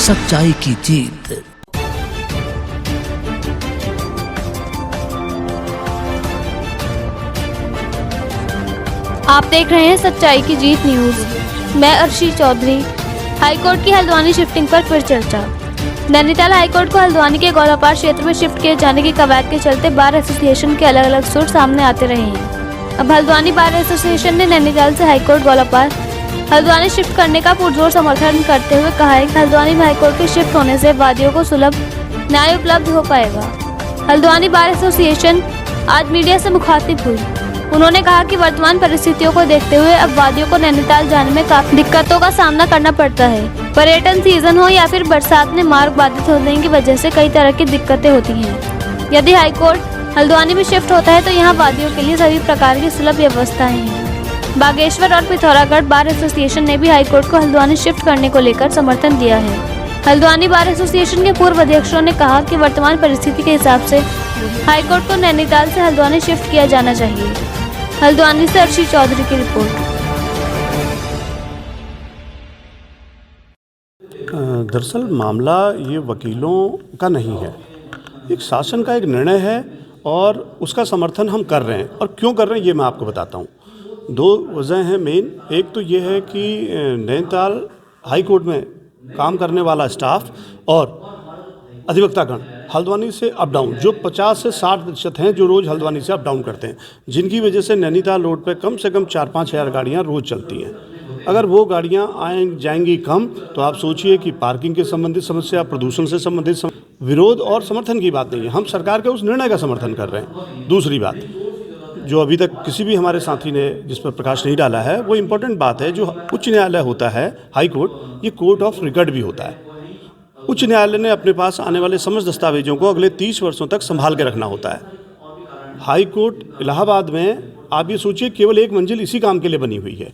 सच्चाई की जीत। आप देख रहे हैं सच्चाई की जीत न्यूज। मैं अर्शी चौधरी। हाईकोर्ट की हल्द्वानी शिफ्टिंग पर फिर चर्चा। नैनीताल हाईकोर्ट को हल्द्वानी के गौलापार क्षेत्र में शिफ्ट किए जाने की कवायद के चलते बार एसोसिएशन के अलग अलग सुर सामने आते रहे हैं। अब हल्द्वानी बार एसोसिएशन ने नैनीताल से हाईकोर्ट गौलापार हल्द्वानी शिफ्ट करने का पुरजोर समर्थन करते हुए कहा है कि हल्द्वानी में हाईकोर्ट के शिफ्ट होने से वादियों को सुलभ न्याय उपलब्ध हो पाएगा। हल्द्वानी बार एसोसिएशन आज मीडिया से मुखातिब हुई। उन्होंने कहा कि वर्तमान परिस्थितियों को देखते हुए अब वादियों को नैनीताल जाने में काफी दिक्कतों का सामना करना पड़ता है। पर्यटन सीजन हो या फिर बरसात में मार्ग बाधित होने की वजह से कई तरह की दिक्कतें होती हैं। यदि हाईकोर्ट हल्द्वानी में शिफ्ट होता है तो यहाँ वादियों के लिए सभी प्रकार की सुलभ व्यवस्थाएं हैं। बागेश्वर और पिथौरागढ़ बार एसोसिएशन ने भी हाईकोर्ट को हल्द्वानी शिफ्ट करने को लेकर समर्थन दिया है। हल्द्वानी बार एसोसिएशन के पूर्व अध्यक्षों ने कहा कि वर्तमान परिस्थिति के हिसाब से हाईकोर्ट को नैनीताल से हल्द्वानी शिफ्ट किया जाना चाहिए। हल्द्वानी से अर्शी चौधरी की रिपोर्ट। दरअसल मामला ये वकीलों का नहीं है, एक शासन का एक निर्णय है और उसका समर्थन हम कर रहे हैं। और क्यों कर रहे हैं ये मैं आपको बताता हूँ। दो वजह हैं मेन। एक तो ये है कि नैनीताल हाई कोर्ट में काम करने वाला स्टाफ और अधिवक्तागण हल्द्वानी से अप डाउन जो 50 से 60% हैं जो रोज़ हल्द्वानी से अप डाउन करते हैं, जिनकी वजह से नैनीताल रोड पर कम से कम 4-5 हज़ार गाड़ियाँ रोज़ चलती हैं। अगर वो गाड़ियाँ जाएंगी कम तो आप सोचिए कि पार्किंग के संबंधित समस्या, प्रदूषण से संबंधित विरोध और समर्थन की बात नहीं है। हम सरकार के उस निर्णय का समर्थन कर रहे हैं। दूसरी बात जो अभी तक किसी भी हमारे साथी ने जिस पर प्रकाश नहीं डाला है, वो इम्पोर्टेंट बात है। जो उच्च न्यायालय होता है, हाई कोर्ट, ये कोर्ट ऑफ रिकॉर्ड भी होता है। उच्च न्यायालय ने अपने पास आने वाले समस्त दस्तावेजों को अगले 30 वर्षों तक संभाल के रखना होता है। हाई कोर्ट इलाहाबाद में आप ये सोचिए केवल एक मंजिल इसी काम के लिए बनी हुई है।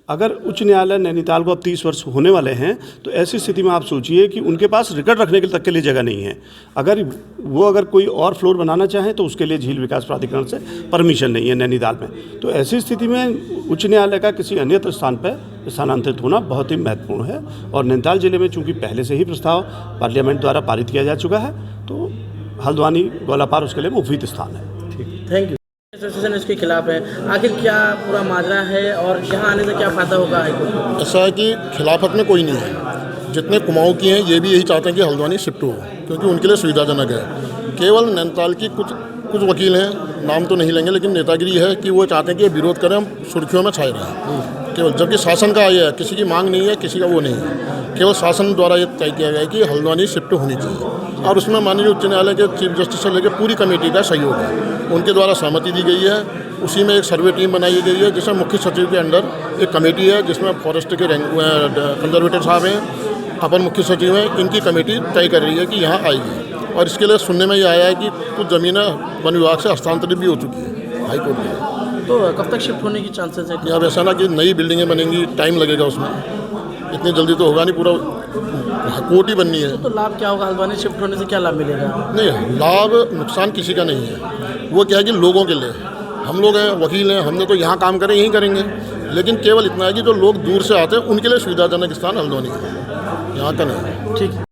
अगर उच्च न्यायालय नैनीताल को अब 30 वर्ष होने वाले हैं तो ऐसी स्थिति में आप सोचिए कि उनके पास रिकॉर्ड रखने के तक के लिए जगह नहीं है। अगर कोई और फ्लोर बनाना चाहें तो उसके लिए झील विकास प्राधिकरण से परमिशन नहीं है नैनीताल में। तो ऐसी स्थिति में उच्च न्यायालय का किसी अन्यत्र स्थान पर स्थानांतरित होना बहुत ही महत्वपूर्ण है। और नैनीताल जिले में चूँकि पहले से ही प्रस्ताव पार्लियामेंट द्वारा पारित किया जा चुका है तो हल्द्वानी गौलापार उसके लिए मुफीद स्थान है। ठीक, थैंक यू। एसोसिएशन इसके खिलाफ है, आखिर क्या पूरा माजरा है और यहाँ आने से क्या फ़ायदा होगा हाईकोर्ट को? ऐसा है कि खिलाफत में कोई नहीं है। जितने कुमाऊँ की हैं ये भी यही चाहते हैं कि हल्द्वानी शिफ्ट हो, क्योंकि उनके लिए सुविधाजनक है। केवल नैनीताल की कुछ वकील हैं, नाम तो नहीं लेंगे, लेकिन नेतागिरी है कि वो चाहते हैं कि विरोध करें, हम सुर्खियों में छाए रहें केवल। जबकि शासन का ये है, किसी की मांग नहीं है, किसी का वो नहीं है, केवल शासन द्वारा ये तय किया गया है कि हल्द्वानी शिफ्ट होनी चाहिए। और उसमें माननीय उच्च न्यायालय के चीफ जस्टिस से लेकर पूरी कमेटी का सहयोग है। उनके द्वारा सहमति दी गई है। उसी में एक सर्वे टीम बनाई गई है जिसमें मुख्य सचिव के अंडर एक कमेटी है जिसमें फॉरेस्ट के कंजर्वेटर साहब हैं, अपर मुख्य सचिव हैं। इनकी कमेटी तय कर रही है कि यहाँ आएगी। और इसके लिए सुनने में ये आया है कि कुछ ज़मीनें वन विभाग से हस्तांतरित भी हो चुकी है हाई कोर्ट में। तो कब तक शिफ्ट होने की चांसेस है? अब ऐसा ना कि नई बिल्डिंगें बनेंगी, टाइम लगेगा उसमें, इतनी जल्दी तो होगा नहीं। पूरा कोर्ट ही बननी है। तो लाभ क्या होगा? हल्द्वानी शिफ्ट होने से क्या लाभ मिलेगा? नहीं, लाभ नुकसान किसी का नहीं है। वो क्या है कि लोगों के लिए, हम लोग हैं, वकील हैं, हमने तो यहाँ काम करें, यहीं करेंगे। लेकिन केवल इतना है कि जो लोग दूर से आते हैं उनके लिए सुविधाजनक स्थान हल्द्वानी है, यहाँ का नहीं। ठीक है।